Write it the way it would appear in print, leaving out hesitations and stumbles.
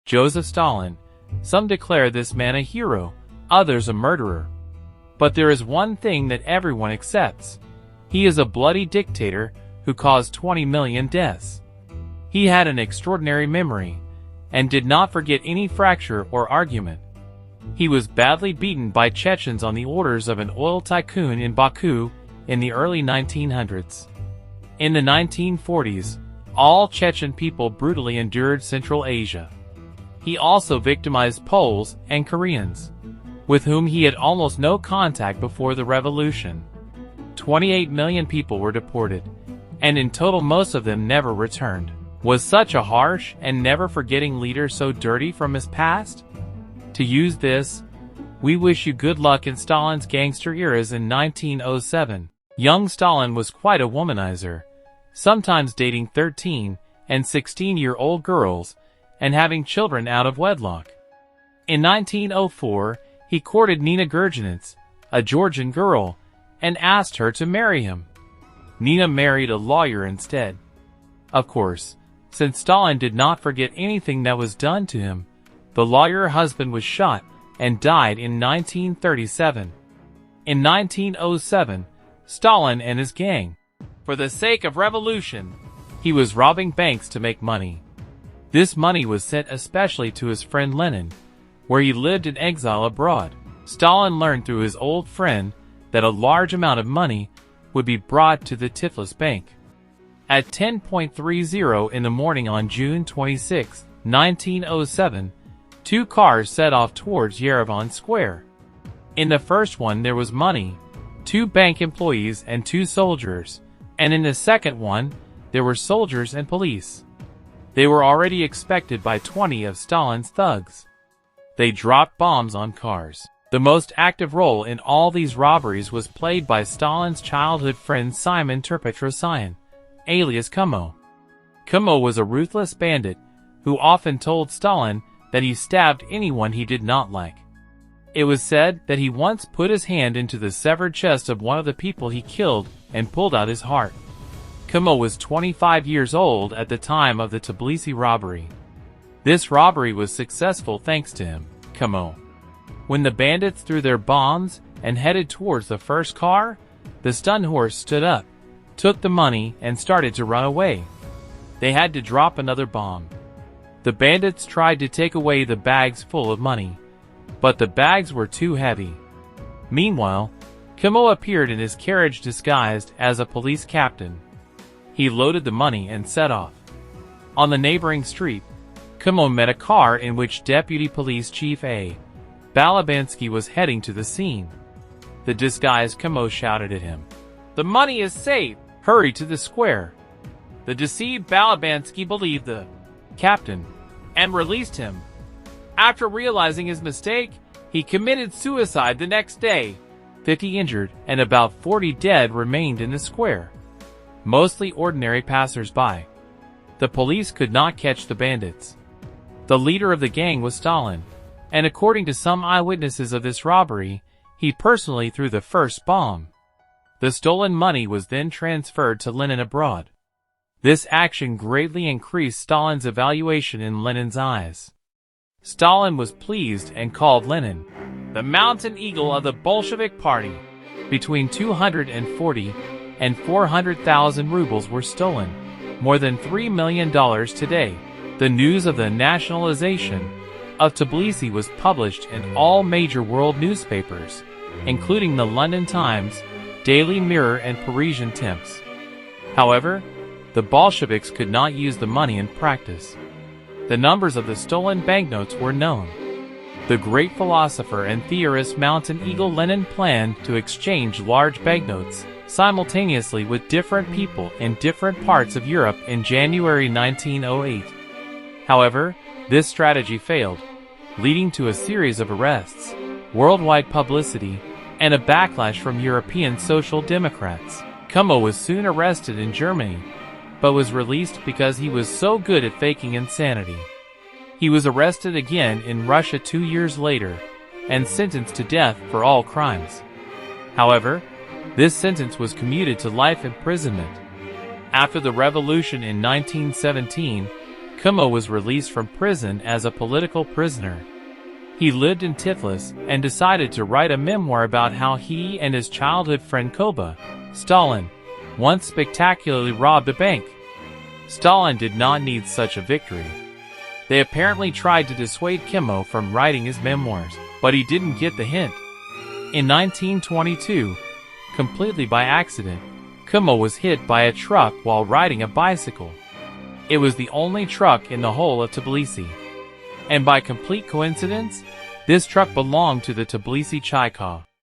Joseph Stalin. Some declare this man a hero, others a murderer. But there is one thing that everyone accepts. He is a bloody dictator who caused 20 million deaths. He had an extraordinary memory, and did not forget any fracture or argument. He was badly beaten by Chechens on the orders of an oil tycoon in Baku in the early 1900s. In the 1940s, all Chechen people brutally endured Central Asia. He also victimized Poles and Koreans, with whom he had almost no contact before the revolution. 28 million people were deported, and in total most of them never returned. Was such a harsh and never-forgetting leader so dirty from his past? To use this, we wish you good luck in Stalin's gangster eras in 1907. Young Stalin was quite a womanizer, sometimes dating 13 and 16-year-old girls and having children out of wedlock. In 1904, he courted Nina Gurgenets, a Georgian girl, and asked her to marry him. Nina married a lawyer instead. Of course, since Stalin did not forget anything that was done to him, the lawyer husband was shot and died in 1937. In 1907, Stalin and his gang, for the sake of revolution, he was robbing banks to make money. This money was sent especially to his friend Lenin, where he lived in exile abroad. Stalin learned through his old friend that a large amount of money would be brought to the Tiflis Bank. At 10:30 in the morning on June 26, 1907, two cars set off towards Yerevan Square. In the first one there was money, 2 bank employees and 2 soldiers, and in the second one there were soldiers and police. They were already expected by 20 of Stalin's thugs. They dropped bombs on cars. The most active role in all these robberies was played by Stalin's childhood friend Simon Petrosyan, alias Kumo. Kumo was a ruthless bandit who often told Stalin that he stabbed anyone he did not like. It was said that he once put his hand into the severed chest of one of the people he killed and pulled out his heart. Kumo was 25 years old at the time of the Tbilisi robbery. This robbery was successful thanks to him, Kumo. When the bandits threw their bombs and headed towards the first car, the stunned horse stood up, took the money, and started to run away. They had to drop another bomb. The bandits tried to take away the bags full of money, but the bags were too heavy. Meanwhile, Kumo appeared in his carriage disguised as a police captain. He loaded the money and set off. On the neighboring street, Kumo met a car in which Deputy Police Chief A. Balabansky was heading to the scene. The disguised Kumo shouted at him, "The money is safe! Hurry to the square!" The deceived Balabansky believed the captain and released him. After realizing his mistake, he committed suicide the next day. 50 injured and about 40 dead remained in the square, mostly ordinary passers-by. The police could not catch the bandits. The leader of the gang was Stalin, and according to some eyewitnesses of this robbery, he personally threw the first bomb. The stolen money was then transferred to Lenin abroad. This action greatly increased Stalin's evaluation in Lenin's eyes. Stalin was pleased and called Lenin the mountain eagle of the Bolshevik Party. Between 240 and 400,000 rubles were stolen, more than $3 million today. The news of the nationalization of Tbilisi was published in all major world newspapers, including the London Times, Daily Mirror, and Parisian Temps. However, the Bolsheviks could not use the money in practice. The numbers of the stolen banknotes were known. The great philosopher and theorist Mountain Eagle Lenin planned to exchange large banknotes simultaneously with different people in different parts of Europe in January 1908. However, this strategy failed, leading to a series of arrests, worldwide publicity, and a backlash from European Social Democrats. Kumo was soon arrested in Germany, but was released because he was so good at faking insanity. He was arrested again in Russia 2 years later, and sentenced to death for all crimes. However, this sentence was commuted to life imprisonment. After the revolution in 1917, Kumo was released from prison as a political prisoner. He lived in Tiflis and decided to write a memoir about how he and his childhood friend Koba, Stalin, once spectacularly robbed a bank. Stalin did not need such a victory. They apparently tried to dissuade Kumo from writing his memoirs, but he didn't get the hint. In 1922, completely by accident, Kumo was hit by a truck while riding a bicycle. It was the only truck in the whole of Tbilisi. And by complete coincidence, this truck belonged to the Tbilisi Chayka.